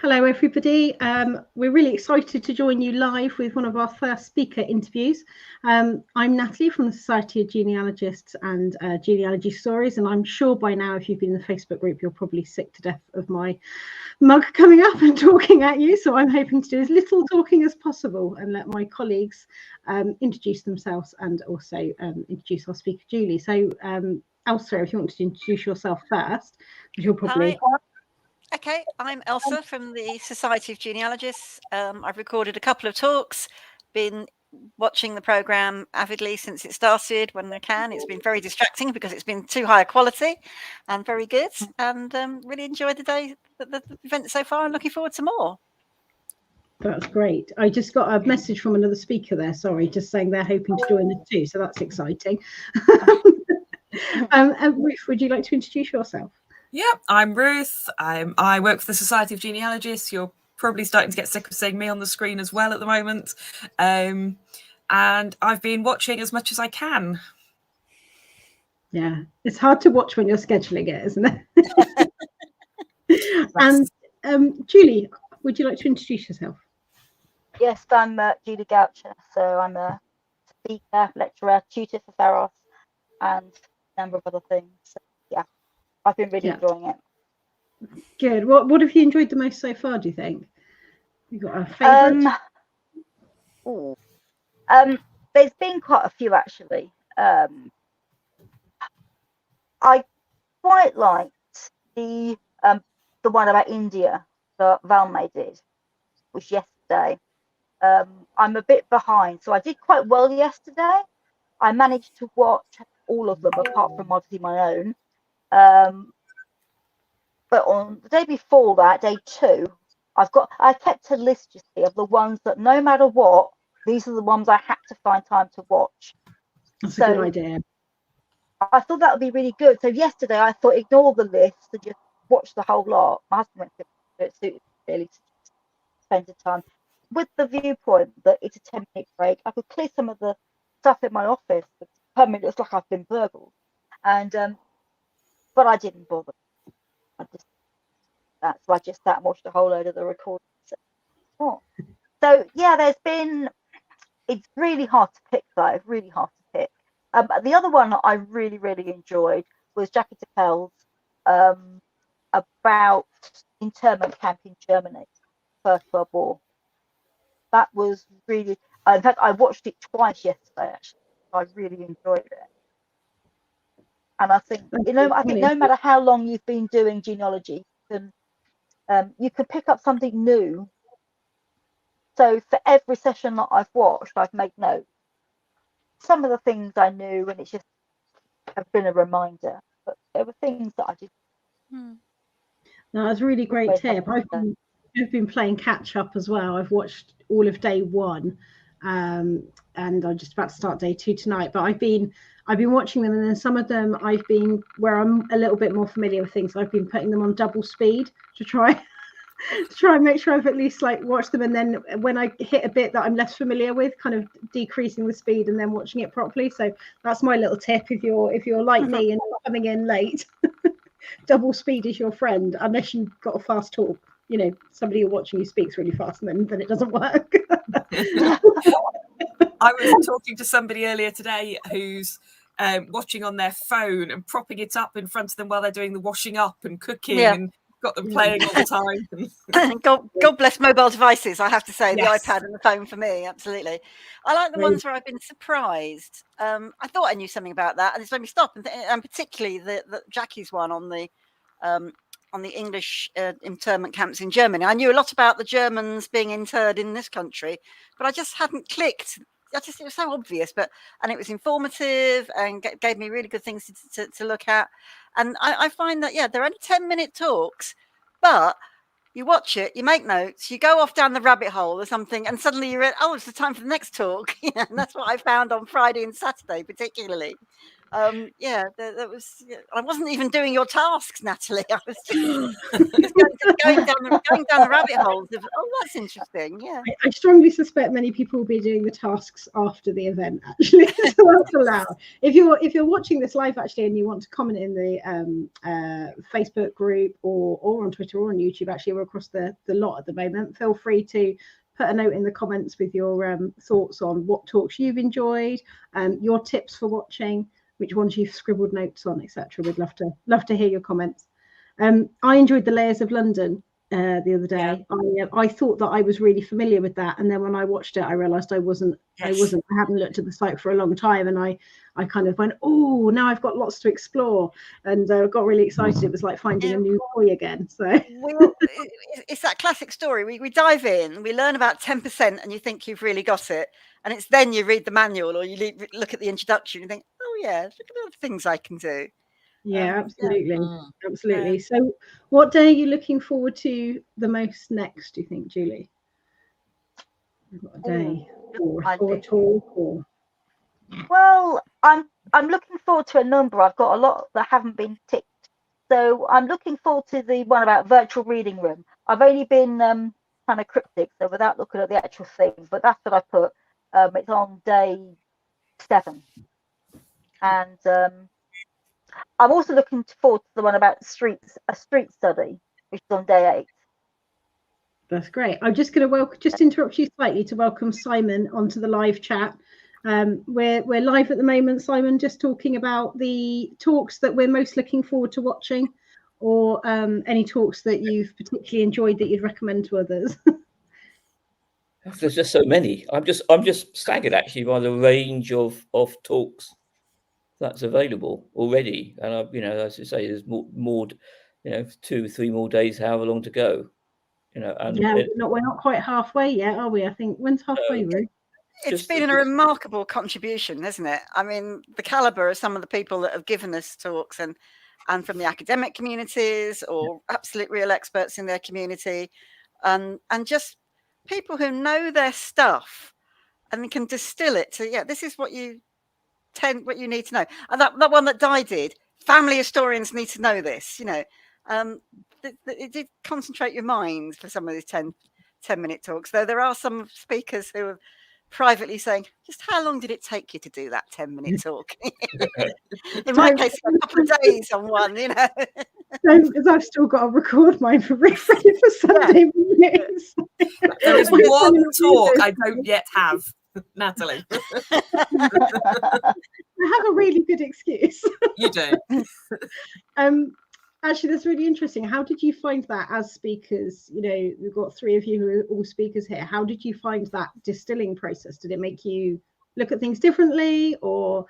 Hello, everybody. We're really excited to join you live with one of our first speaker interviews. I'm Natalie from the Society of Genealogists and Genealogy Stories, and I'm sure by now, if you've been in the Facebook group, you're probably sick to death of my mug coming up and talking at you. So I'm hoping to do as little talking as possible and let my colleagues introduce themselves and also introduce our speaker, Julie. So Elsa, if you want to introduce yourself first, because you're probably... Hi. Okay, I'm Elsa from the Society of Genealogists. I've recorded a couple of talks, been watching the programme avidly since it started when I can. It's been very distracting because it's been too high a quality and very good, and really enjoyed the event so far and looking forward to more. That's great. I just got a message from another speaker there, sorry, just saying they're hoping to join us too, so that's exciting. Ruth, would you like to introduce yourself? Yeah, I'm Ruth. I work for the Society of Genealogists. You're probably starting to get sick of seeing me on the screen as well at the moment. And I've been watching as much as I can. Yeah, it's hard to watch when you're scheduling it, isn't it? And Julie, would you like to introduce yourself? Yes, I'm Julie Goucher. So I'm a speaker, lecturer, tutor for Pharos, and a number of other things. So, yeah, I've been really enjoying it. Good. What have you enjoyed the most so far, do you think? You got a favourite? There's been quite a few actually. I quite liked the one about India that Valmay did, which yesterday. I'm a bit behind, so I did quite well yesterday. I managed to watch all of them apart from obviously my own. But on the day before that, day 2, I kept a list, you see, of the ones that no matter what, these are the ones I had to find time to watch. That's a good idea. I thought that would be really good. So yesterday I thought ignore the list and just watch the whole lot. My husband went to it, suited really to spend the time with the viewpoint that it's a 10-minute break. I could clear some of the stuff in my office. Per minute, it's like I've been burgled, and but I didn't bother. So I just sat and watched a whole load of the recordings. So yeah, it's really hard to pick though, really hard to pick. The other one that I really, really enjoyed was Jackie Tapel's about internment camp in Germany, First World War. That was really, in fact, I watched it twice yesterday actually. I really enjoyed it. And I think, no matter how long you've been doing genealogy, you can pick up something new. So for every session that I've watched, I've made notes. Some of the things I knew, and it's just have been a reminder. But there were things that I did. No, that's a really great tip. I've been playing catch up as well. I've watched all of day 1, and I'm just about to start day 2 tonight. But I've been watching them, and then some of them I've been where I'm a little bit more familiar with things. I've been putting them on double speed to try and make sure I've at least watched them, and then when I hit a bit that I'm less familiar with, kind of decreasing the speed and then watching it properly. So that's my little tip if you're like me and you're coming in late. Double speed is your friend, unless you've got a fast talk. You know, somebody you're watching who speaks really fast, and then it doesn't work. I was talking to somebody earlier today who's watching on their phone and propping it up in front of them while they're doing the washing up and cooking and got them playing all the time. God bless mobile devices, I have to say. Yes. The iPad and the phone for me, absolutely. I like the ones where I've been surprised. I thought I knew something about that, and it's made me stop. And particularly the Jackie's one on the English internment camps in Germany. I knew a lot about the Germans being interred in this country, but I just hadn't clicked. It was so obvious, and it was informative and gave me really good things to look at. And I find that, they're only 10-minute talks, but you watch it, you make notes, you go off down the rabbit hole or something, and suddenly you're it's the time for the next talk. And that's what I found on Friday and Saturday, particularly. That was. I wasn't even doing your tasks, Natalie. I was just going going down the rabbit holes of, oh, that's interesting. Yeah. I strongly suspect many people will be doing the tasks after the event, actually. So that's allowed. If you're watching this live, actually, and you want to comment in the Facebook group or on Twitter or on YouTube, actually, we're across the lot at the moment. Feel free to put a note in the comments with your thoughts on what talks you've enjoyed, your tips for watching, which ones you've scribbled notes on, etc. We'd love to hear your comments. I enjoyed the Layers of London the other day. Yeah. I thought that I was really familiar with that, and then when I watched it, I realised I wasn't. Yes. I hadn't looked at the site for a long time, and I kind of went, oh, now I've got lots to explore, and got really excited. It was like finding a new boy again. So it's that classic story. We dive in, we learn about 10%, and you think you've really got it, and it's then you read the manual or you look at the introduction and think, oh yeah, look at all the things I can do. Yeah, absolutely. Absolutely. So what day are you looking forward to the most next, do you think, Julie? What a day or a talk or... Well, I'm looking forward to a number. I've got a lot that haven't been ticked. So I'm looking forward to the one about virtual reading room. I've only been kind of cryptic, so without looking at the actual thing, but that's what I put. It's on day 7. And I'm also looking forward to the one about a street study, which is on day 8. That's great. I'm just going to interrupt you slightly to welcome Simon onto the live chat. We're live at the moment, Simon, just talking about the talks that we're most looking forward to watching, or any talks that you've particularly enjoyed that you'd recommend to others. There's just so many. I'm just staggered actually by the range of talks that's available already, and as I say, there's more 2-3 more days, however long to go. And we're not quite halfway yet, are we? I think when's halfway, Ruth? It's been a remarkable contribution, hasn't it? I mean, the caliber of some of the people that have given us talks, and from the academic communities or absolute real experts in their community, and just people who know their stuff and can distill it to, this is what you need to know. And that one that Di did, family historians need to know this, it did concentrate your mind for some of these 10-minute talks, though there are some speakers who are privately saying, just how long did it take you to do that 10-minute talk? In my case, a couple of days on one, because I've still got to record mine for ready for Sunday mornings. There is one talk I don't yet have, Natalie. I have a really good excuse. You do. Actually, that's really interesting. How did you find that as speakers? We've got 3 of you who are all speakers here. How did you find that distilling process? Did it make you look at things differently, or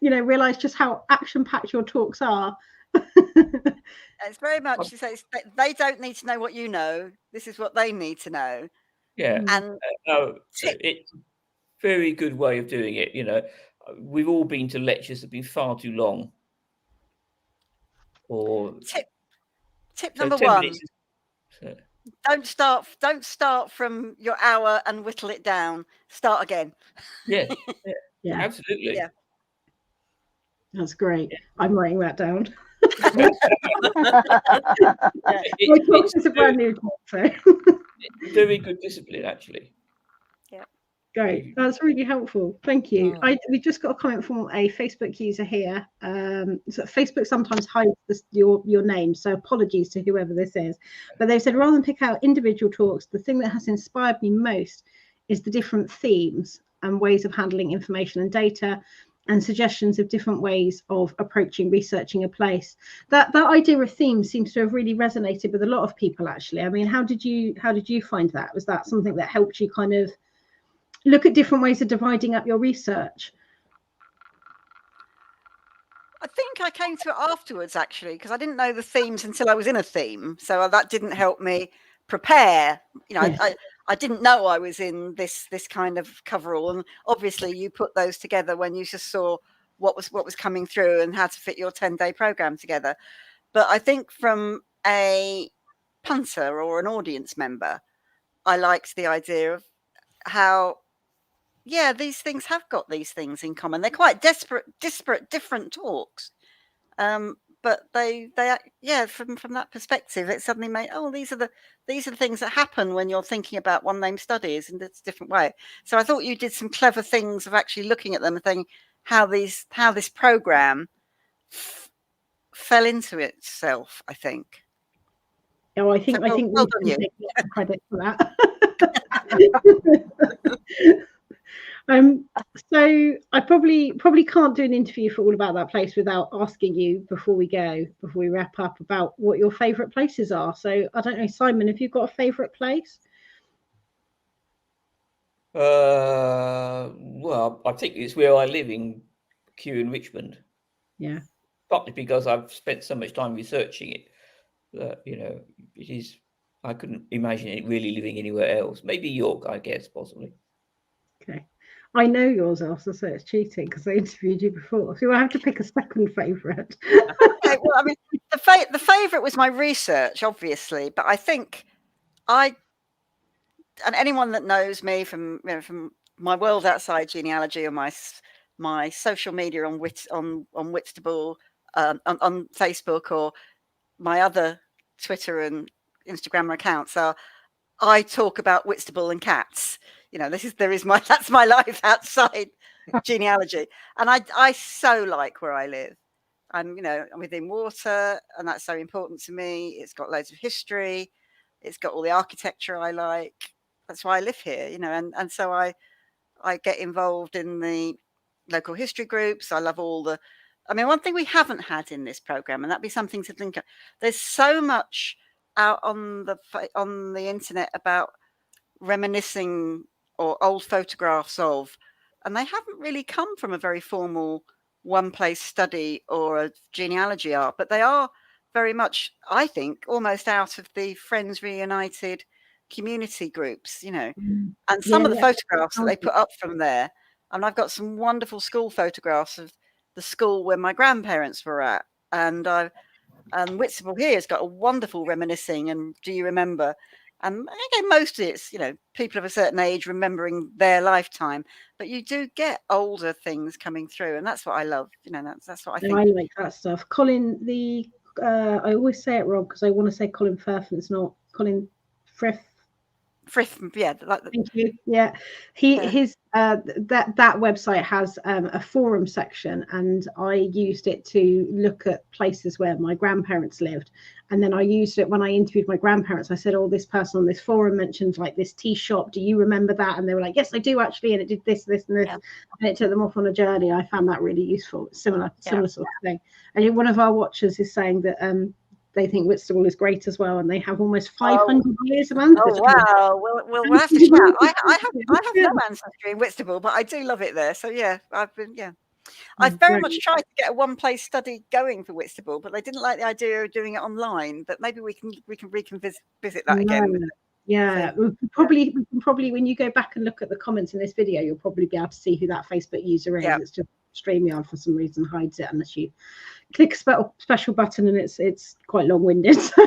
realize just how action-packed your talks are? It's very much to say they don't need to know what you know. This is what they need to know. Yeah, and it's a very good way of doing it. We've all been to lectures that have been far too long. Or tip number 1: don't start from your hour and whittle it down. Start again. Yeah, absolutely. Yeah, that's great. I'm writing that down. It's a brand new talk, so. Very good discipline, actually. Great, that's really helpful. Thank you. We just got a comment from a Facebook user here. So Facebook sometimes hides your name, so apologies to whoever this is. But they've said, rather than pick out individual talks, the thing that has inspired me most is the different themes and ways of handling information and data, and suggestions of different ways of approaching researching a place. That idea of themes seems to have really resonated with a lot of people, actually. I mean, how did you find that? Was that something that helped you kind of look at different ways of dividing up your research? I think I came to it afterwards, actually, because I didn't know the themes until I was in a theme. So that didn't help me prepare. Yes. I didn't know I was in this kind of coverall. And obviously you put those together when you just saw what was coming through and how to fit your 10-day program together. But I think from a punter or an audience member, I liked the idea of how, these things have got these things in common. They're quite disparate, different talks. but they from that perspective, it suddenly made, oh, these are the things that happen when you're thinking about one name studies in this different way. So I thought you did some clever things of actually looking at them and thinking how this program fell into itself, I think. Oh, I think well we done can you. take a lot of credit for that. So I probably can't do an interview for All About That Place without asking you before we wrap up, about what your favourite places are. So I don't know, Simon, have you got a favourite place? Well, I think it's where I live in Kew in Richmond. Yeah. Partly because I've spent so much time researching it that, it is. I couldn't imagine it really living anywhere else. Maybe York, I guess, possibly. Okay. I know yours, Elsa, so it's cheating because I interviewed you before. So I have to pick a second favourite. Okay, well, I mean, the favourite was my research, obviously, but I think and anyone that knows me from from my world outside genealogy, or my social media on Whitstable, on Facebook, or my other Twitter and Instagram accounts, are I talk about Whitstable and cats. That's my life outside genealogy, and I so like where I live. I'm within water, and that's so important to me. It's got loads of history. It's got all the architecture I like. That's why I live here, and so I get involved in the local history groups. I love one thing we haven't had in this program, and that'd be something to think of. There's so much out on the internet about reminiscing or old photographs of, and they haven't really come from a very formal one place study or a genealogy art, but they are very much, I think, almost out of the Friends Reunited community groups, and some of the photographs that they put up from there. And I've got some wonderful school photographs of the school where my grandparents were at, and Whitstable here has got a wonderful reminiscing and do you remember. And again, most of it's, people of a certain age remembering their lifetime, but you do get older things coming through, and that's what I love. That's what I think. I like that stuff. Colin, I always say it wrong because I want to say Colin Firth, and it's not Colin Frith. Yeah. Thank you. Yeah, his that website has a forum section, and I used it to look at places where my grandparents lived, and then I used it when I interviewed my grandparents. I said, "Oh, this person on this forum mentioned like this tea shop. Do you remember that?" And they were like, "Yes, I do actually," and it did this, and this, and it took them off on a journey. I found that really useful. Similar sort of thing. And one of our watchers is saying that they think Whitstable is great as well, and they have almost 500 years of ancestry. Oh wow! We'll have to chat. I have no ancestry in Whitstable, but I do love it there. So yeah, I've very much tried to get a one place study going for Whitstable, but they didn't like the idea of doing it online. But maybe we can visit that again. Yeah, we can probably when you go back and look at the comments in this video, you'll probably be able to see who that Facebook user is. It's just StreamYard for some reason hides it unless you click a special button, and it's quite long-winded. So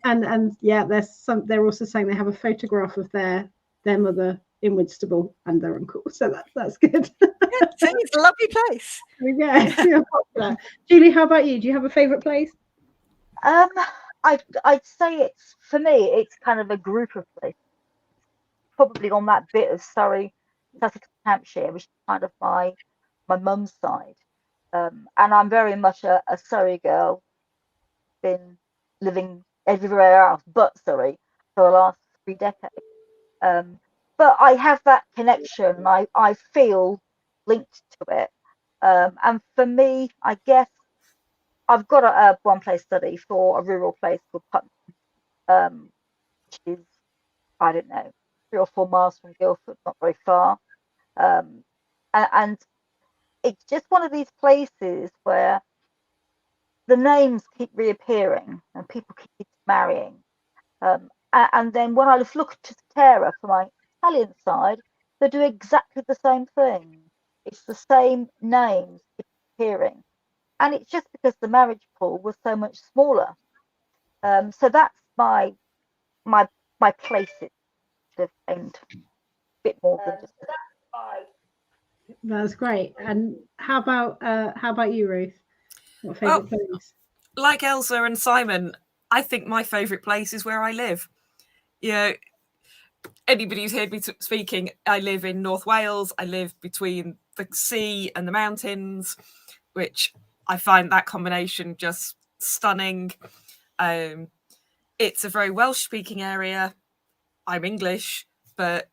and yeah, they're also saying they have a photograph of their mother in Whitstable and their uncle, so that's good. It's a lovely place. Yeah. Julie, how about you? Do you have a favorite place? I'd say for me it's kind of a group of places, probably on that bit of Surrey, Sussex, Hampshire, which is kind of my mum's side, and I'm very much a Surrey girl, been living everywhere else but Surrey for the last 3 decades, but I have that connection. I feel linked to it, and for me, I guess I've got a one place study for a rural place called Putney, which is, I don't know, 3 or 4 miles from Guildford, not very far, and it's just one of these places where the names keep reappearing and people keep marrying. And then when I look to Terra for my Italian side, they do exactly the same thing. It's the same names keep appearing. And it's just because the marriage pool was so much smaller. So that's my places to have aimed a bit more than just. That's great. And how about you, Ruth? What favourite place? Like Elsa and Simon, I think my favourite place is where I live. You know, anybody who's heard me speaking, I live in North Wales. I live between the sea and the mountains, which I find that combination just stunning. It's a very Welsh-speaking area. I'm English, but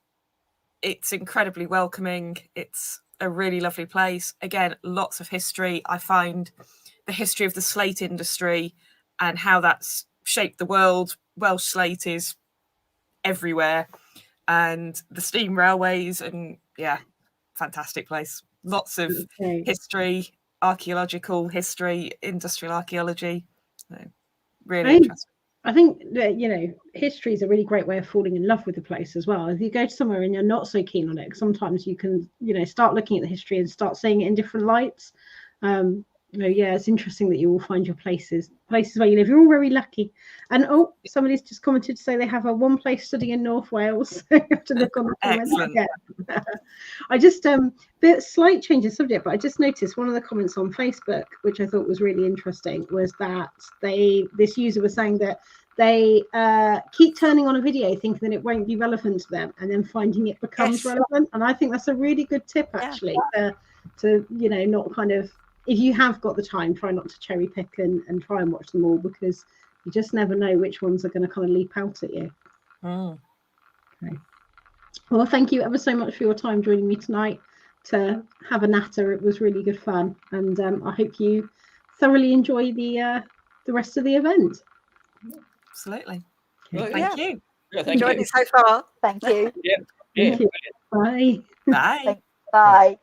it's incredibly welcoming. It's a really lovely place. Again, lots of history. I find the history of the slate industry and how that's shaped the world. Welsh slate is everywhere. And the steam railways, and fantastic place. Lots of history, archaeological history, industrial archaeology. So, really interesting. I think that, history is a really great way of falling in love with the place as well. If you go to somewhere and you're not so keen on it, sometimes you can, start looking at the history and start seeing it in different lights. It's interesting that you all find your places where you live. You're all very lucky. And somebody's just commented to say they have a one place study in North Wales. You have to look on the comments again. I just the slight change of subject, but I just noticed one of the comments on Facebook, which I thought was really interesting, was that this user was saying that they keep turning on a video thinking that it won't be relevant to them, and then finding it becomes relevant. And I think that's a really good tip, actually, to not kind of, if you have got the time, try not to cherry pick and try and watch them all, because you just never know which ones are going to kind of leap out at you. Okay. Well, thank you ever so much for your time joining me tonight to have a natter. It was really good fun, and I hope you thoroughly enjoy the rest of the event. Absolutely. Okay. Thank you. Yeah, thank Enjoyed you. it so far. Thank you. Yeah. Bye. Bye. Bye.